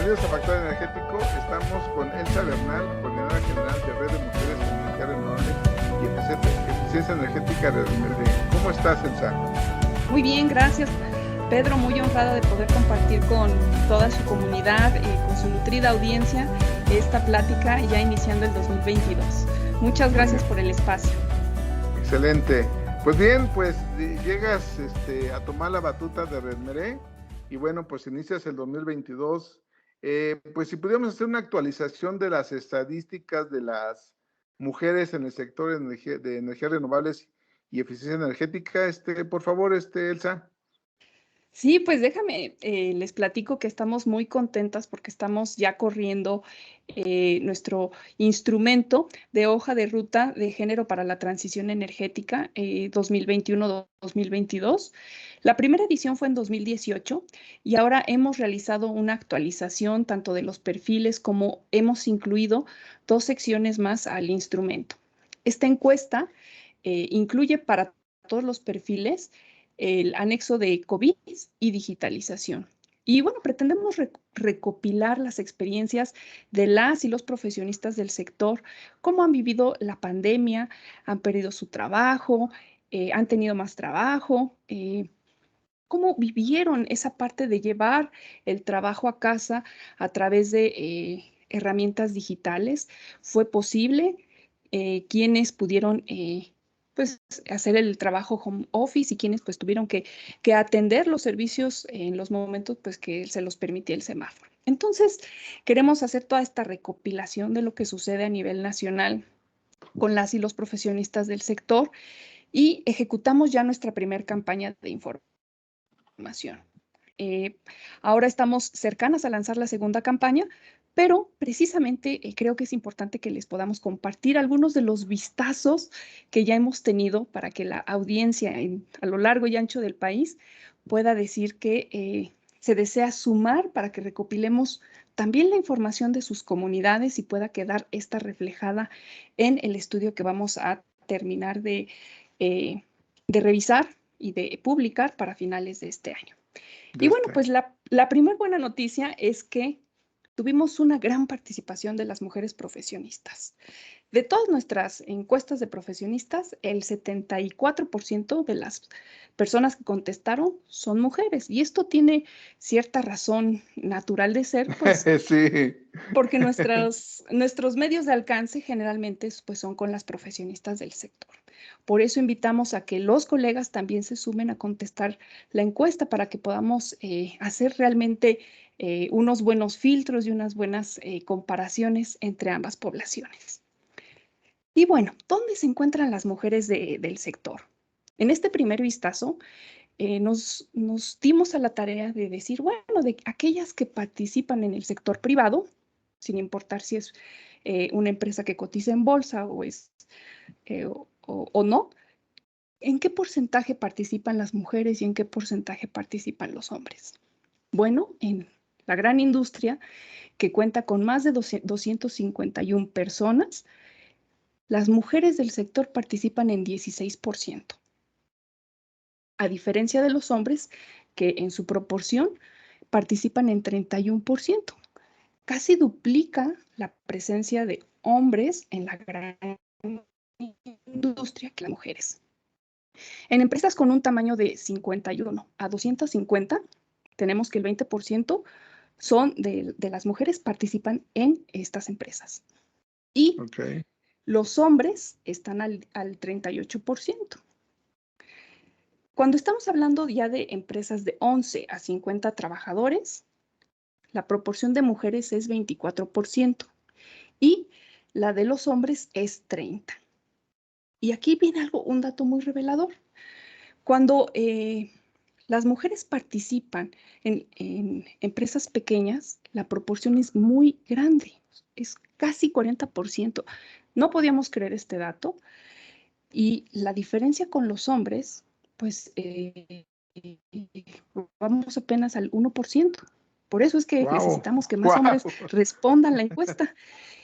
bienvenidos a Factor Energético. Estamos con Elsa Bernal, coordinadora general de Red de Mujeres en Energía Renovable y Eficiencia Energética de REDMERDE. ¿Cómo estás, Elsa? Muy bien, gracias, Pedro. Muy honrada de poder compartir con toda su comunidad, con su nutrida audiencia, esta plática ya iniciando el 2022. Muchas gracias por el espacio. Excelente. Pues bien, pues llegas a tomar la batuta de REDMERDE y bueno, pues inicias el 2022. Pues si pudiéramos hacer una actualización de las estadísticas de las mujeres en el sector de energías renovables y eficiencia energética, por favor, Elsa. Sí, pues déjame, les platico que estamos muy contentas porque estamos ya corriendo nuestro instrumento de hoja de ruta de género para la transición energética 2021-2022. La primera edición fue en 2018 y ahora hemos realizado una actualización tanto de los perfiles como hemos incluido 2 secciones más al instrumento. Esta encuesta incluye para todos los perfiles el anexo de COVID y digitalización. Y bueno, pretendemos recopilar las experiencias de las y los profesionistas del sector, cómo han vivido la pandemia, han perdido su trabajo, han tenido más trabajo, cómo vivieron esa parte de llevar el trabajo a casa a través de herramientas digitales. ¿Fue posible? ¿Quiénes pudieron pues hacer el trabajo home office y quienes pues tuvieron que atender los servicios en los momentos pues que se los permitía el semáforo? Entonces, queremos hacer toda esta recopilación de lo que sucede a nivel nacional con las y los profesionistas del sector y ejecutamos ya nuestra primera campaña de información. Ahora estamos cercanas a lanzar la segunda campaña, pero precisamente creo que es importante que les podamos compartir algunos de los vistazos que ya hemos tenido para que la audiencia a lo largo y ancho del país pueda decir que se desea sumar para que recopilemos también la información de sus comunidades y pueda quedar esta reflejada en el estudio que vamos a terminar de revisar y de publicar para finales de este año. Y bueno, pues la primera buena noticia es que tuvimos una gran participación de las mujeres profesionistas. De todas nuestras encuestas de profesionistas, el 74% de las personas que contestaron son mujeres. Y esto tiene cierta razón natural de ser, pues, sí. Porque nuestros medios de alcance generalmente pues, son con las profesionistas del sector. Por eso invitamos a que los colegas también se sumen a contestar la encuesta para que podamos hacer realmente unos buenos filtros y unas buenas comparaciones entre ambas poblaciones. Y bueno, ¿dónde se encuentran las mujeres del sector? En este primer vistazo, nos dimos a la tarea de decir, bueno, de aquellas que participan en el sector privado, sin importar si es una empresa que cotiza en bolsa o no, ¿en qué porcentaje participan las mujeres y en qué porcentaje participan los hombres? Bueno, en la gran industria que cuenta con más de 251 personas, las mujeres del sector participan en 16%. A diferencia de los hombres, que en su proporción participan en 31%. Casi duplica la presencia de hombres en la gran industria que las mujeres. En empresas con un tamaño de 51 a 250, tenemos que el 20% son de las mujeres participan en estas empresas. Y los hombres están al 38%. Cuando estamos hablando ya de empresas de 11 a 50 trabajadores, la proporción de mujeres es 24% y la de los hombres es 30%. Y aquí viene un dato muy revelador. Cuando las mujeres participan en empresas pequeñas, la proporción es muy grande, es casi 40%. No podíamos creer este dato y la diferencia con los hombres, pues vamos apenas al 1%. Por eso es que necesitamos que más hombres respondan la encuesta.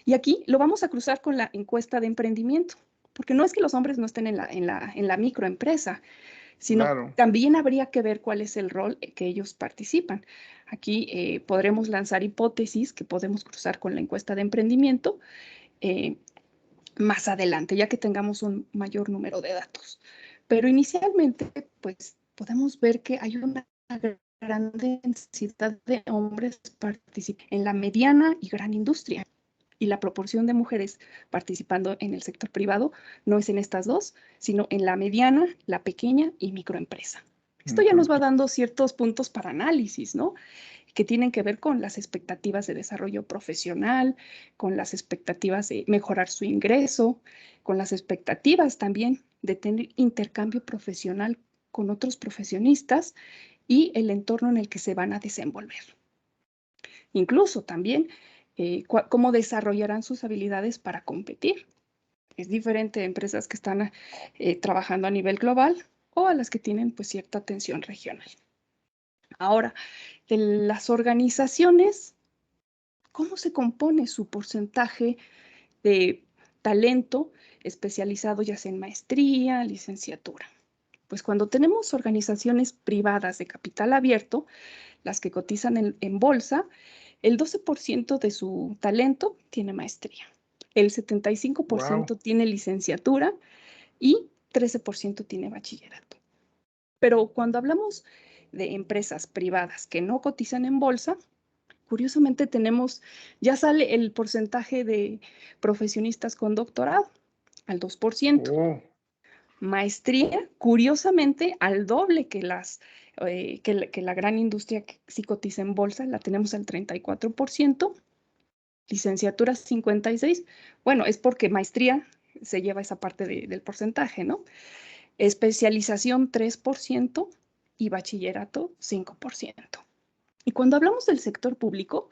Y aquí lo vamos a cruzar con la encuesta de emprendimiento, porque no es que los hombres no estén en la microempresa, sino también habría que ver cuál es el rol que ellos participan. Aquí podremos lanzar hipótesis que podemos cruzar con la encuesta de emprendimiento más adelante, ya que tengamos un mayor número de datos. Pero inicialmente, pues podemos ver que hay una gran densidad de hombres participan en la mediana y gran industria. Y la proporción de mujeres participando en el sector privado no es en estas dos, sino en la mediana, la pequeña y microempresa. Esto ya nos va dando ciertos puntos para análisis, ¿no? Que tienen que ver con las expectativas de desarrollo profesional, con las expectativas de mejorar su ingreso, con las expectativas también de tener intercambio profesional con otros profesionistas y el entorno en el que se van a desenvolver. Incluso también cómo desarrollarán sus habilidades para competir. Es diferente de empresas que están trabajando a nivel global o a las que tienen pues cierta atención regional. Ahora, de las organizaciones, ¿cómo se compone su porcentaje de talento especializado ya sea en maestría, licenciatura? Pues cuando tenemos organizaciones privadas de capital abierto, las que cotizan en bolsa, el 12% de su talento tiene maestría, el 75% tiene licenciatura y 13% tiene bachillerato. Pero cuando hablamos de empresas privadas que no cotizan en bolsa, curiosamente ya sale el porcentaje de profesionistas con doctorado al 2%. Maestría, curiosamente, al doble que la gran industria que sí cotiza en bolsa, la tenemos al 34%, licenciatura 56%. Bueno, es porque maestría se lleva esa parte del porcentaje, ¿no? Especialización 3% y bachillerato 5%. Y cuando hablamos del sector público,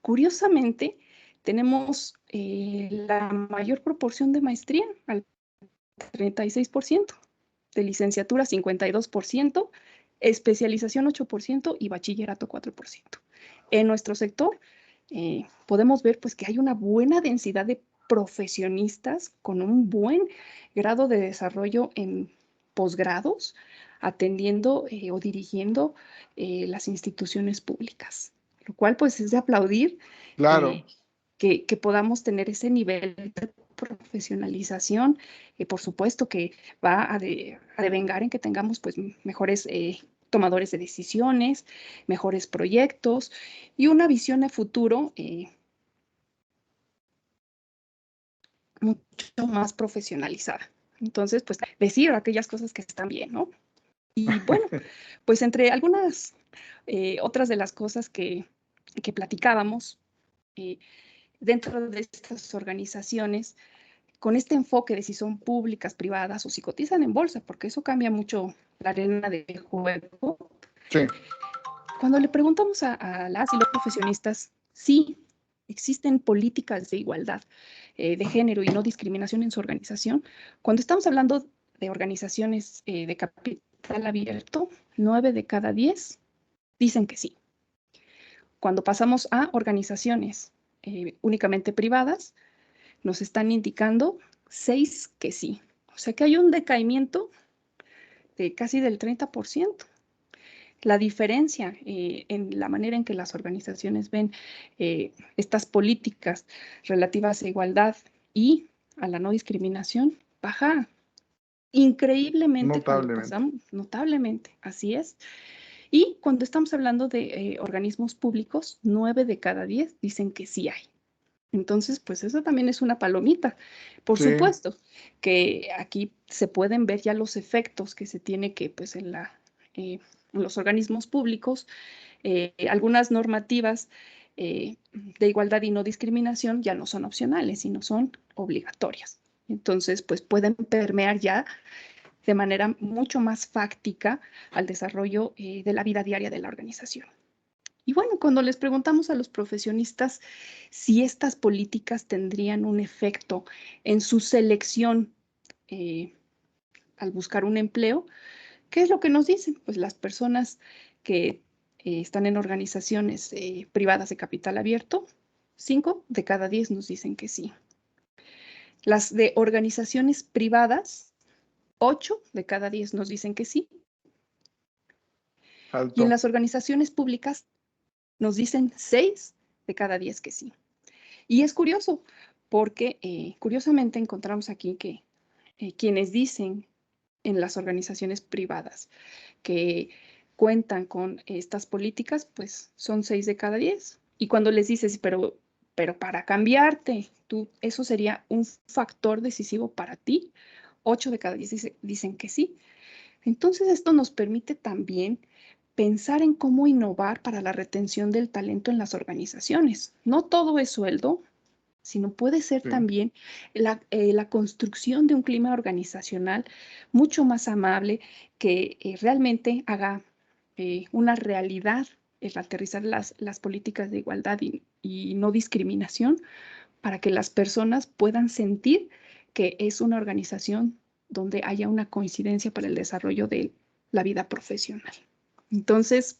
curiosamente, tenemos la mayor proporción de maestría, al 36%, de licenciatura 52%, especialización 8% y bachillerato 4%. En nuestro sector podemos ver pues, que hay una buena densidad de profesionistas con un buen grado de desarrollo en posgrados, atendiendo o dirigiendo las instituciones públicas, lo cual pues es de aplaudir. Claro. Que podamos tener ese nivel de profesionalización, por supuesto que va a devengar en que tengamos pues mejores tomadores de decisiones, mejores proyectos y una visión a futuro mucho más profesionalizada. Entonces, pues decir aquellas cosas que están bien, ¿no? Y bueno, pues entre algunas otras de las cosas que platicábamos dentro de estas organizaciones, con este enfoque de si son públicas, privadas o si cotizan en bolsa, porque eso cambia mucho la arena de juego. Sí. Cuando le preguntamos a las y los profesionistas, sí, existen políticas de igualdad de género y no discriminación en su organización. Cuando estamos hablando de organizaciones de capital abierto, 9 de cada 10 dicen que sí. Cuando pasamos a organizaciones únicamente privadas, nos están indicando 6 que sí. O sea que hay un decaimiento de casi del 30%. La diferencia en la manera en que las organizaciones ven estas políticas relativas a igualdad y a la no discriminación baja increíblemente cuando pasamos, notablemente, así es. Y cuando estamos hablando de organismos públicos, 9 de cada 10 dicen que sí hay. Entonces, pues eso también es una palomita. Por supuesto que aquí se pueden ver ya los efectos que se tiene que, pues en los organismos públicos, algunas normativas de igualdad y no discriminación ya no son opcionales, sino son obligatorias. Entonces, pues pueden permear ya de manera mucho más fáctica al desarrollo de la vida diaria de la organización. Y bueno, cuando les preguntamos a los profesionistas si estas políticas tendrían un efecto en su selección al buscar un empleo, ¿qué es lo que nos dicen? Pues las personas que están en organizaciones privadas de capital abierto, 5 de cada 10 nos dicen que sí. Las de organizaciones privadas, 8 de cada 10 nos dicen que sí. Alto. Y en las organizaciones públicas, nos dicen 6 de cada 10 que sí. Y es curioso porque curiosamente encontramos aquí que quienes dicen en las organizaciones privadas que cuentan con estas políticas, pues son 6 de cada 10. Y cuando les dices, pero para cambiarte, eso sería un factor decisivo para ti, 8 de cada 10 dicen que sí. Entonces, esto nos permite también pensar en cómo innovar para la retención del talento en las organizaciones. No todo es sueldo, sino puede ser Sí. también la construcción de un clima organizacional mucho más amable que realmente haga una realidad el aterrizar las políticas de igualdad y no discriminación para que las personas puedan sentir que es una organización donde haya una coincidencia para el desarrollo de la vida profesional. Entonces,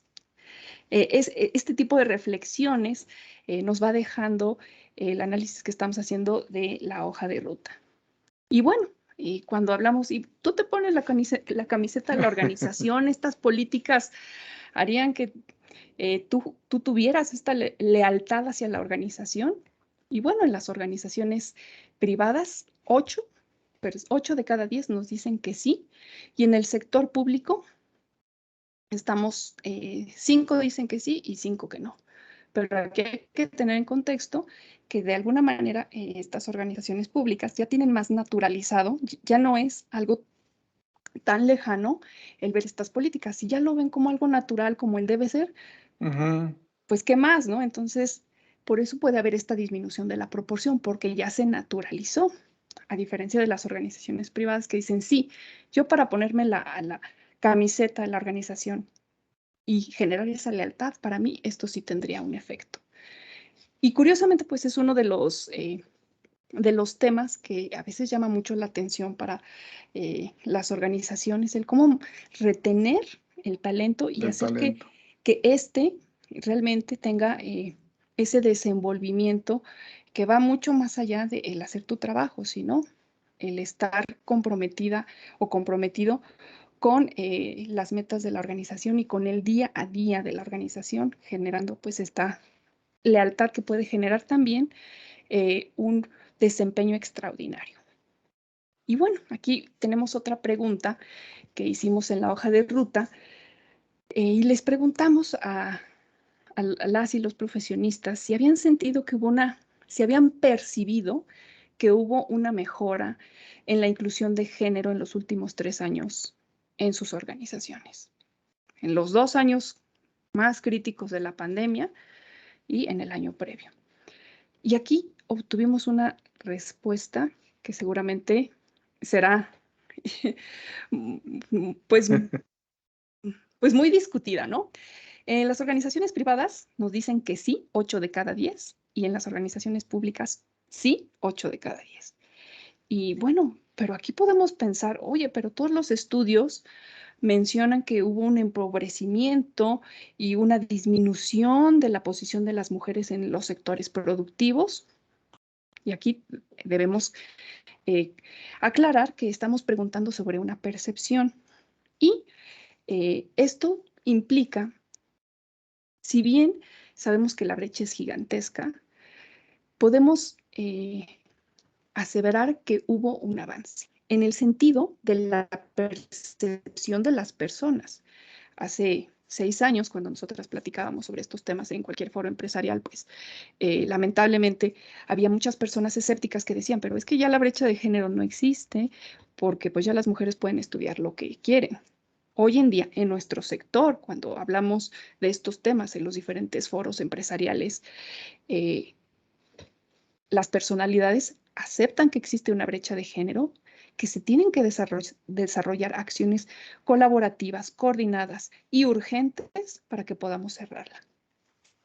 este tipo de reflexiones nos va dejando el análisis que estamos haciendo de la hoja de ruta. Y bueno, cuando hablamos, y tú te pones la camiseta de la organización, estas políticas harían que tú tuvieras esta lealtad hacia la organización. Y bueno, en las organizaciones privadas, 8 de cada 10 nos dicen que sí. Y en el sector público, estamos, 5 dicen que sí y 5 que no. Pero aquí hay que tener en contexto que de alguna manera estas organizaciones públicas ya tienen más naturalizado, ya no es algo tan lejano el ver estas políticas. Si ya lo ven como algo natural, como el debe ser, pues qué más, ¿no? Entonces, por eso puede haber esta disminución de la proporción, porque ya se naturalizó, a diferencia de las organizaciones privadas que dicen, sí, yo para ponerme la camiseta de la organización y generar esa lealtad, para mí esto sí tendría un efecto. Y curiosamente, pues es uno de los temas que a veces llama mucho la atención para las organizaciones, el cómo retener el talento y hacer que éste realmente tenga ese desenvolvimiento que va mucho más allá de el hacer tu trabajo, sino el estar comprometida o comprometido con las metas de la organización y con el día a día de la organización, generando pues esta lealtad que puede generar también un desempeño extraordinario. Y bueno, aquí tenemos otra pregunta que hicimos en la hoja de ruta y les preguntamos a las y los profesionistas si habían sentido que si habían percibido que hubo una mejora en la inclusión de género en los últimos 3 años en sus organizaciones. En los 2 años más críticos de la pandemia y en el año previo. Y aquí obtuvimos una respuesta que seguramente será pues, pues muy discutida, ¿no? En las organizaciones privadas nos dicen que sí, 8 de cada 10, y en las organizaciones públicas sí, 8 de cada 10. Y bueno, pero aquí podemos pensar, oye, pero todos los estudios mencionan que hubo un empobrecimiento y una disminución de la posición de las mujeres en los sectores productivos. Y aquí debemos aclarar que estamos preguntando sobre una percepción. Y esto implica, si bien sabemos que la brecha es gigantesca, podemos aseverar que hubo un avance en el sentido de la percepción de las personas. Hace 6 años, cuando nosotras platicábamos sobre estos temas en cualquier foro empresarial, pues lamentablemente había muchas personas escépticas que decían, pero es que ya la brecha de género no existe porque pues ya las mujeres pueden estudiar lo que quieren. Hoy en día, en nuestro sector, cuando hablamos de estos temas en los diferentes foros empresariales, las personalidades aceptan que existe una brecha de género, que se tienen que desarrollar acciones colaborativas, coordinadas y urgentes para que podamos cerrarla.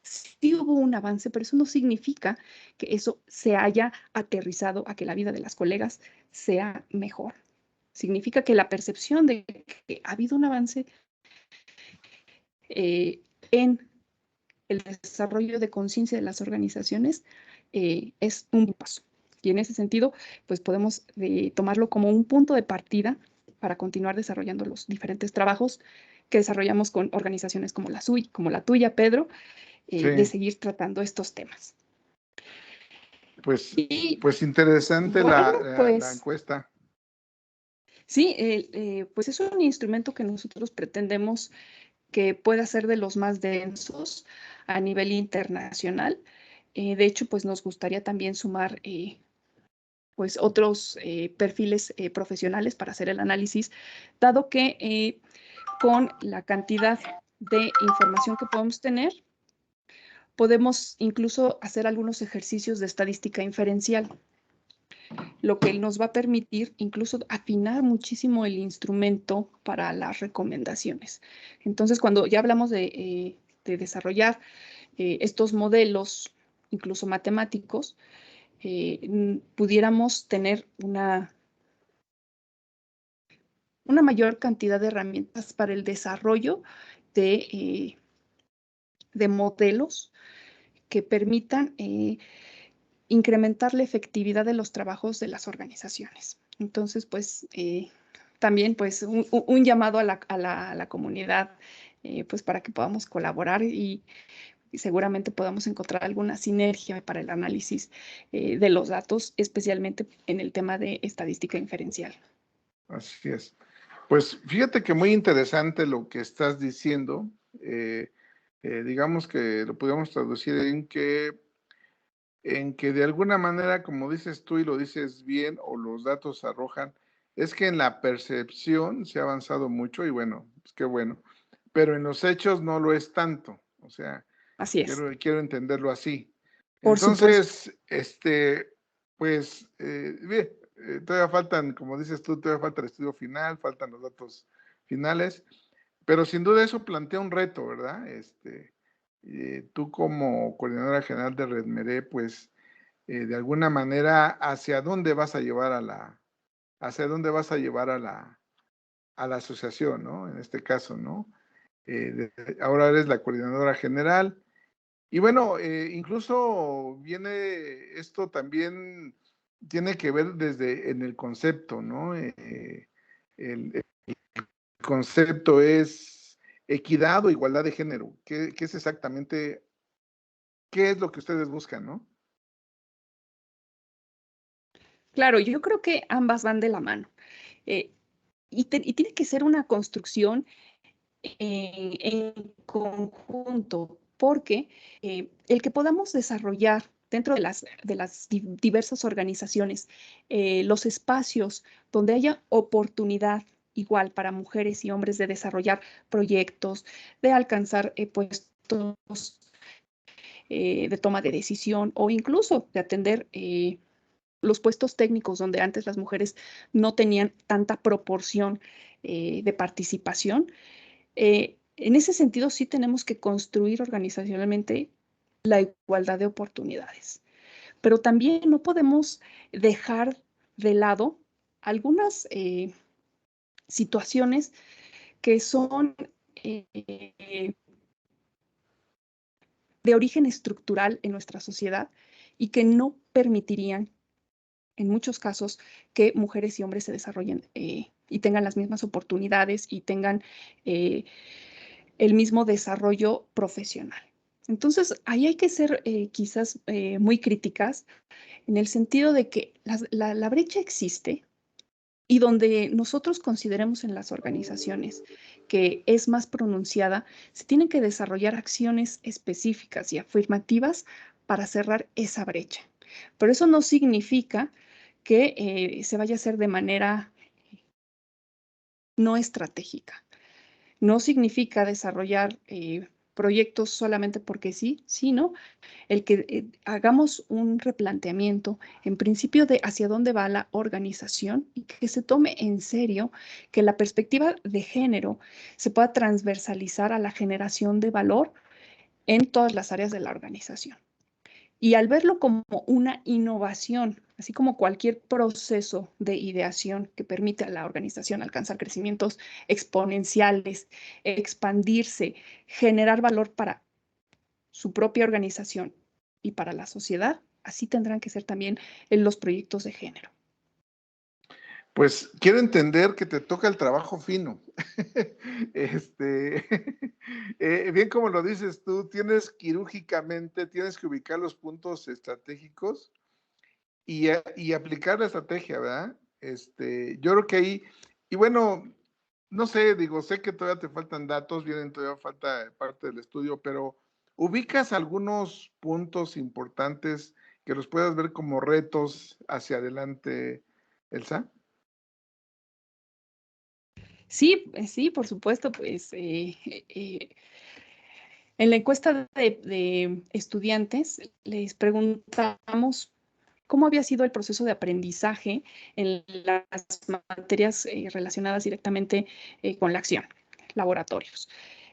Sí hubo un avance, pero eso no significa que eso se haya aterrizado a que la vida de las colegas sea mejor. Significa que la percepción de que ha habido un avance en el desarrollo de conciencia de las organizaciones es un paso. Y en ese sentido, pues podemos tomarlo como un punto de partida para continuar desarrollando los diferentes trabajos que desarrollamos con organizaciones como la tuya, Pedro, de Sí, seguir tratando estos temas. pues, Y pues interesante bueno, la pues encuesta. sí, pues es un instrumento que nosotros pretendemos que pueda ser de los más densos a nivel internacional. De hecho, pues nos gustaría también sumar pues otros perfiles profesionales para hacer el análisis, dado que con la cantidad de información que podemos tener, podemos incluso hacer algunos ejercicios de estadística inferencial, lo que nos va a permitir incluso afinar muchísimo el instrumento para las recomendaciones. Entonces, cuando ya hablamos de desarrollar estos modelos, incluso matemáticos, pudiéramos tener una mayor cantidad de herramientas para el desarrollo de, de modelos que permitan incrementar la efectividad de los trabajos de las organizaciones. Entonces, pues, también, pues, un llamado a la comunidad, pues, para que podamos colaborar y seguramente podamos encontrar alguna sinergia para el análisis de los datos, especialmente en el tema de estadística inferencial. Así es. Pues fíjate que muy interesante lo que estás diciendo. Digamos que lo podemos traducir en que de alguna manera, como dices tú y lo dices bien, o los datos arrojan, es que en la percepción se ha avanzado mucho y bueno, pues qué bueno, pero en los hechos no lo es tanto. O sea, Así es, quiero entenderlo así. por supuesto. Entonces, pues, bien, todavía faltan, como dices tú, todavía falta el estudio final, faltan los datos finales, pero sin duda eso plantea un reto, ¿verdad? Tú como coordinadora general de Redmeré, pues, de alguna manera, ¿hacia dónde vas a llevar hacia dónde vas a llevar a la asociación, ¿no? En este caso, ¿no? Ahora eres la coordinadora general. Y bueno, incluso viene esto también, tiene que ver desde en el concepto, ¿no? El concepto es equidad o igualdad de género. ¿Qué es exactamente, qué es lo que ustedes buscan, ¿no? Claro, yo creo que ambas van de la mano. Eh, y tiene que ser una construcción en conjunto, porque el que podamos desarrollar dentro de las diversas organizaciones los espacios donde haya oportunidad igual para mujeres y hombres de desarrollar proyectos, de alcanzar puestos de toma de decisión o incluso de atender los puestos técnicos donde antes las mujeres no tenían tanta proporción de participación. En ese sentido, sí tenemos que construir organizacionalmente la igualdad de oportunidades, pero también no podemos dejar de lado algunas situaciones que son de origen estructural en nuestra sociedad y que no permitirían, en muchos casos, que mujeres y hombres se desarrollen y tengan las mismas oportunidades y tengan el mismo desarrollo profesional. Entonces, ahí hay que ser quizás muy críticas en el sentido de que la brecha existe y donde nosotros consideremos en las organizaciones que es más pronunciada, se tienen que desarrollar acciones específicas y afirmativas para cerrar esa brecha. Pero eso no significa que se vaya a hacer de manera no estratégica. No significa desarrollar proyectos solamente porque sí, sino el que hagamos un replanteamiento en principio de hacia dónde va la organización y que se tome en serio que la perspectiva de género se pueda transversalizar a la generación de valor en todas las áreas de la organización. Y al verlo como una innovación, así como cualquier proceso de ideación que permite a la organización alcanzar crecimientos exponenciales, expandirse, generar valor para su propia organización y para la sociedad, así tendrán que ser también en los proyectos de género. Pues quiero entender que te toca el trabajo fino. Este, bien como lo dices tú, tienes quirúrgicamente, tienes que ubicar los puntos estratégicos y aplicar la estrategia, ¿verdad? Yo creo que ahí, y bueno, no sé, digo, sé que todavía te faltan datos, vienen todavía falta parte del estudio, pero ubicas algunos puntos importantes que los puedas ver como retos hacia adelante, Elsa. Sí, sí, por supuesto, pues en la encuesta de estudiantes les preguntamos cómo había sido el proceso de aprendizaje en las materias relacionadas directamente con la acción, laboratorios,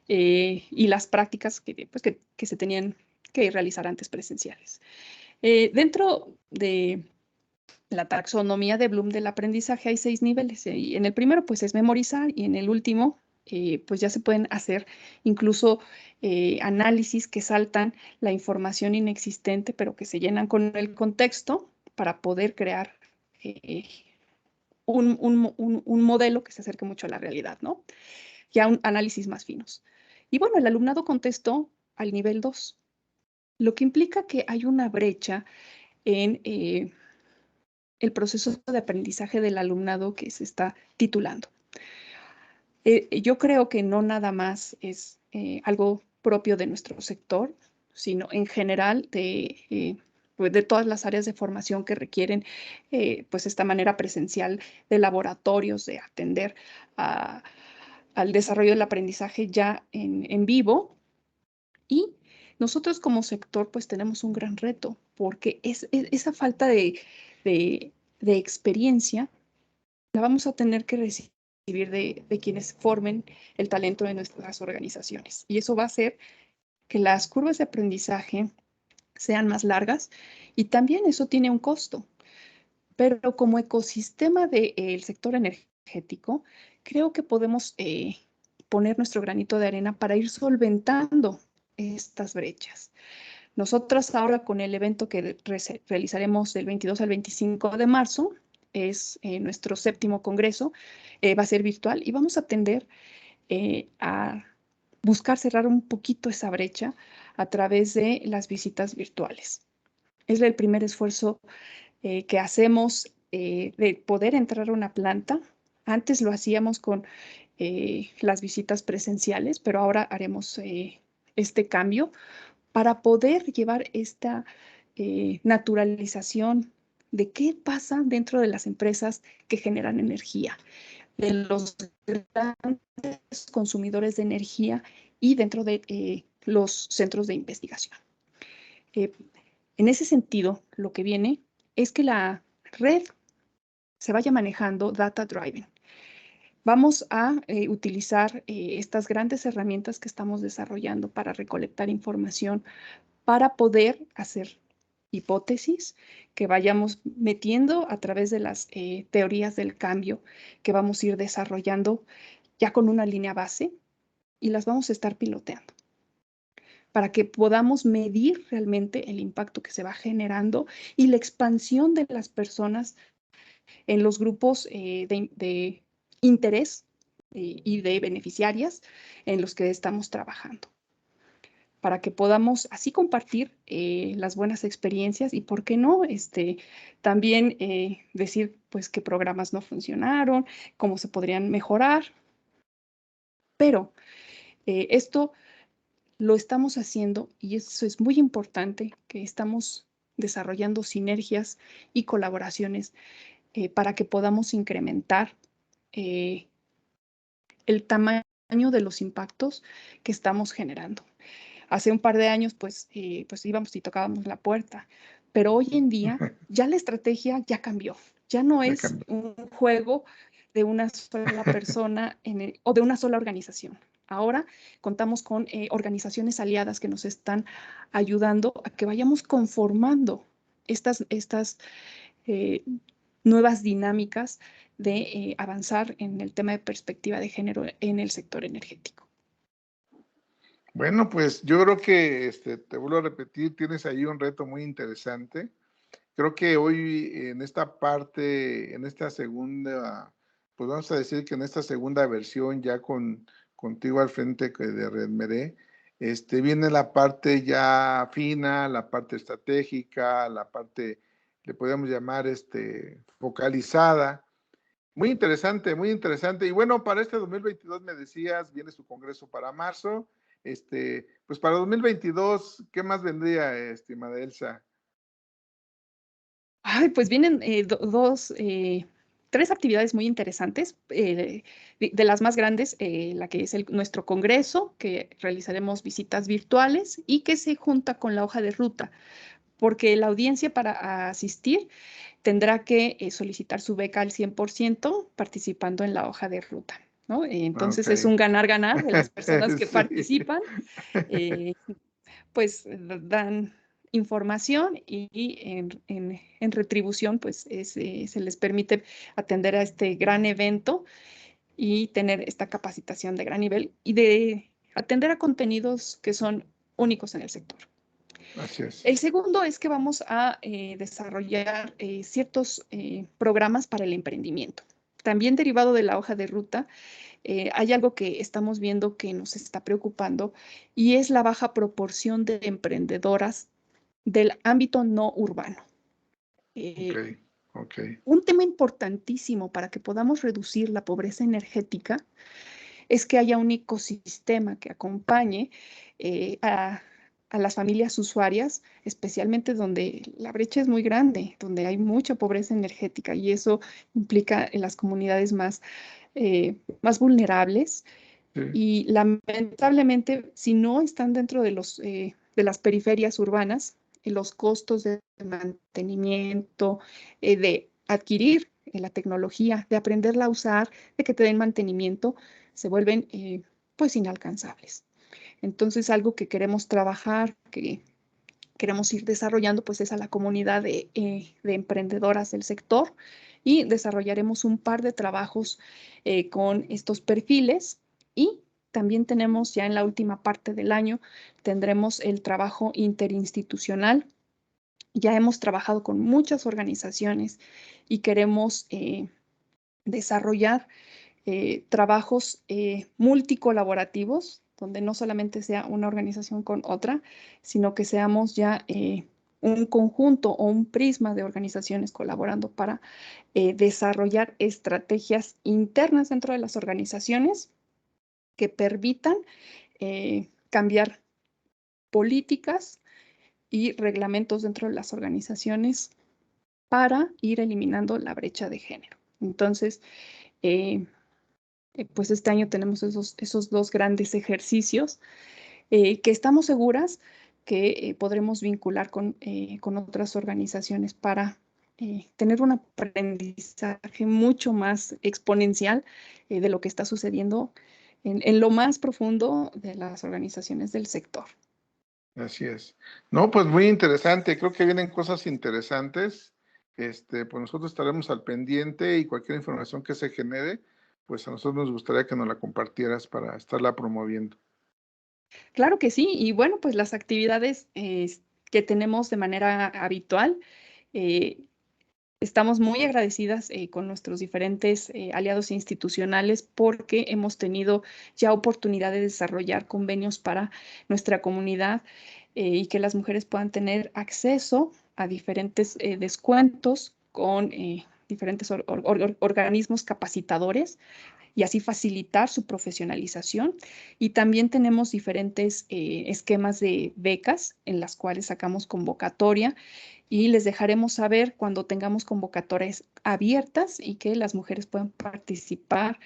y las prácticas pues, que se tenían que realizar antes presenciales. Dentro de la taxonomía de Bloom del aprendizaje hay 6 niveles. Y en el primero, pues es memorizar, y en el último, pues ya se pueden hacer incluso análisis que saltan la información inexistente, pero que se llenan con el contexto para poder crear eh, un modelo que se acerque mucho a la realidad, ¿no? Ya un análisis más finos. Y bueno, el alumnado contestó al nivel 2, lo que implica que hay una brecha en el proceso de aprendizaje del alumnado que se está titulando. Yo creo que no nada más es algo propio de nuestro sector, sino en general pues de todas las áreas de formación que requieren pues esta manera presencial de laboratorios, de atender a, al desarrollo del aprendizaje ya en vivo. Y nosotros como sector pues tenemos un gran reto porque esa falta de, de experiencia la vamos a tener que recibir de quienes formen el talento de nuestras organizaciones. Y eso va a hacer que las curvas de aprendizaje sean más largas y también eso tiene un costo. Pero como ecosistema del sector energético, creo que podemos poner nuestro granito de arena para ir solventando estas brechas. Nosotras ahora con el evento que realizaremos del 22 al 25 de marzo, es nuestro 7º congreso, va a ser virtual y vamos a tender a buscar cerrar un poquito esa brecha a través de las visitas virtuales. Es el primer esfuerzo que hacemos de poder entrar a una planta. Antes lo hacíamos con las visitas presenciales, pero ahora haremos este cambio para poder llevar esta naturalización de qué pasa dentro de las empresas que generan energía, de los grandes consumidores de energía y dentro de los centros de investigación. Eh, en ese sentido, lo que viene es que la red se vaya manejando data driven. Vamos a utilizar estas grandes herramientas que estamos desarrollando para recolectar información, para poder hacer hipótesis que vayamos metiendo a través de las teorías del cambio que vamos a ir desarrollando ya con una línea base y las vamos a estar piloteando para que podamos medir realmente el impacto que se va generando y la expansión de las personas en los grupos de interés y de beneficiarias en los que estamos trabajando, para que podamos así compartir las buenas experiencias y, ¿por qué no? También decir, pues, qué programas no funcionaron, cómo se podrían mejorar. Pero esto lo estamos haciendo y eso es muy importante, que estamos desarrollando sinergias y colaboraciones para que podamos incrementar eh, el tamaño de los impactos que estamos generando. Hace un par de años, pues íbamos y tocábamos la puerta, pero hoy en día ya la estrategia ya cambió. Ya no Ya es cambió. un juego de una sola persona o de una sola organización. Ahora contamos con organizaciones aliadas que nos están ayudando a que vayamos conformando estas eh, nuevas dinámicas de avanzar en el tema de perspectiva de género en el sector energético. Bueno, pues yo creo que te vuelvo a repetir, tienes ahí un reto muy interesante. creo que hoy en esta parte, en esta segunda, pues vamos a decir que en esta segunda versión, ya contigo al frente de Redmeré, viene la parte ya fina, la parte estratégica, la parte, le podríamos llamar, focalizada. Muy interesante, muy interesante. Y bueno, para este 2022 me decías, viene su congreso para marzo. Pues para 2022, ¿qué más vendría, estimada Elsa? Ay, pues vienen tres actividades muy interesantes. De las más grandes, la que es nuestro congreso, que realizaremos visitas virtuales y que se junta con la hoja de ruta, porque la audiencia para asistir tendrá que solicitar su beca al 100% participando en la hoja de ruta, ¿no? Entonces es Ok. un ganar-ganar de las personas que Sí. participan. eh, pues dan información y en retribución pues se les permite atender a este gran evento y tener esta capacitación de gran nivel y de atender a contenidos que son únicos en el sector. Así es. El segundo es que vamos a desarrollar ciertos programas para el emprendimiento. También derivado de la hoja de ruta, hay algo que estamos viendo que nos está preocupando y es la baja proporción de emprendedoras del ámbito no urbano. Ok, Eh, ok. un tema importantísimo para que podamos reducir la pobreza energética es que haya un ecosistema que acompañe a las familias usuarias, especialmente donde la brecha es muy grande, donde hay mucha pobreza energética y eso implica en las comunidades más vulnerables. Sí, Y lamentablemente, si no están dentro de las periferias urbanas, los costos de mantenimiento, de adquirir la tecnología, de aprenderla a usar, de que te den mantenimiento, se vuelven pues inalcanzables. Entonces, algo que queremos trabajar, que queremos ir desarrollando, pues es a la comunidad de emprendedoras del sector y desarrollaremos un par de trabajos con estos perfiles y también tenemos ya en la última parte del año, tendremos el trabajo interinstitucional. Ya hemos trabajado con muchas organizaciones y queremos desarrollar trabajos multicolaborativos, donde no solamente sea una organización con otra, sino que seamos ya un conjunto o un prisma de organizaciones colaborando para desarrollar estrategias internas dentro de las organizaciones que permitan cambiar políticas y reglamentos dentro de las organizaciones para ir eliminando la brecha de género. Entonces, eh, pues este año tenemos esos dos grandes ejercicios que estamos seguras que podremos vincular con otras organizaciones para tener un aprendizaje mucho más exponencial de lo que está sucediendo en lo más profundo de las organizaciones del sector. así es. No, pues muy interesante. Creo que vienen cosas interesantes. Pues nosotros estaremos al pendiente y cualquier información que se genere, pues a nosotros nos gustaría que nos la compartieras para estarla promoviendo. Claro que sí, y bueno, pues las actividades que tenemos de manera habitual. eh, Estamos muy agradecidas con nuestros diferentes aliados institucionales porque hemos tenido ya oportunidad de desarrollar convenios para nuestra comunidad y que las mujeres puedan tener acceso a diferentes descuentos con diferentes organismos capacitadores y así facilitar su profesionalización. Y también tenemos diferentes esquemas de becas en las cuales sacamos convocatoria y les dejaremos saber cuando tengamos convocatorias abiertas y que las mujeres puedan participar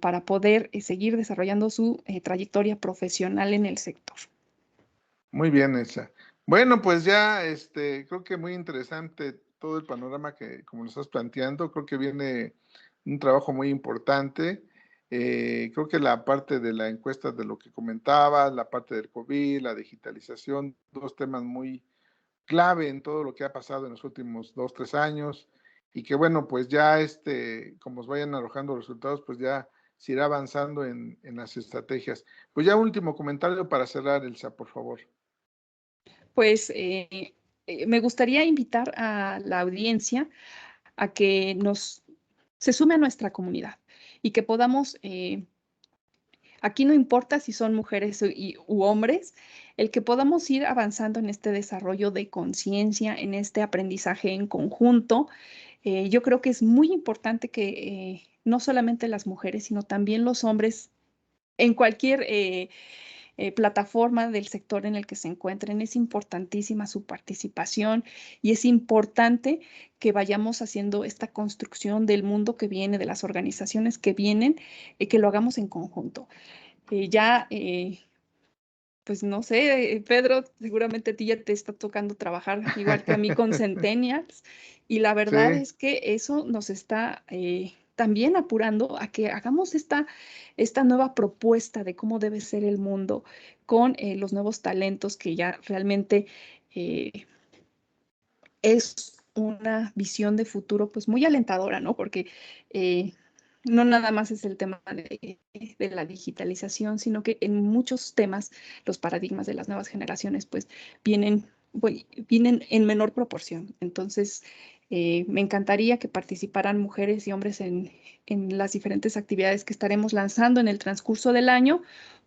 para poder seguir desarrollando su trayectoria profesional en el sector. Muy bien, Elsa. Bueno, pues ya, creo que muy interesante todo el panorama que, como lo estás planteando, creo que viene un trabajo muy importante. Creo que la parte de la encuesta de lo que comentabas, la parte del COVID, la digitalización, dos temas muy clave en todo lo que ha pasado en los últimos 2, 3 años y que bueno, pues ya como os vayan arrojando resultados, pues ya se irá avanzando en las estrategias. Pues ya último comentario para cerrar, Elsa, por favor. Pues me gustaría invitar a la audiencia a que se sume a nuestra comunidad y que podamos, aquí no importa si son mujeres u hombres, el que podamos ir avanzando en este desarrollo de conciencia, en este aprendizaje en conjunto. Yo creo que es muy importante que no solamente las mujeres, sino también los hombres en cualquier plataforma del sector en el que se encuentren. Es importantísima su participación y es importante que vayamos haciendo esta construcción del mundo que viene, de las organizaciones que vienen, que lo hagamos en conjunto. Pues no sé, Pedro, seguramente a ti ya te está tocando trabajar igual que a mí con Centennials, y la verdad Sí, es que eso nos está también apurando a que hagamos esta nueva propuesta de cómo debe ser el mundo con los nuevos talentos que ya realmente eh, es una visión de futuro pues muy alentadora, ¿no? Porque no nada más es el tema de la digitalización, sino que en muchos temas los paradigmas de las nuevas generaciones pues vienen, vienen en menor proporción. Entonces, me encantaría que participaran mujeres y hombres en las diferentes actividades que estaremos lanzando en el transcurso del año.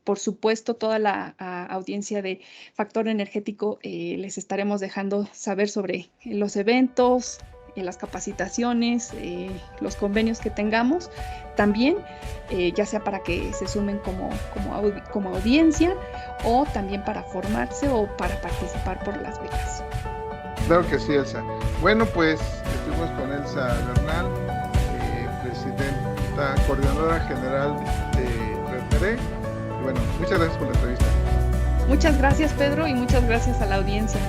Por supuesto, toda la audiencia de Factor Energético les estaremos dejando saber sobre los eventos, las capacitaciones, los convenios que tengamos, también, ya sea para que se sumen como audiencia o también para formarse o para participar por las becas. claro que sí, Elsa. Bueno, pues estuvimos con Elsa Bernal, presidenta, coordinadora general de RedMere. Y bueno, muchas gracias por la entrevista. Muchas gracias, Pedro, y muchas gracias a la audiencia.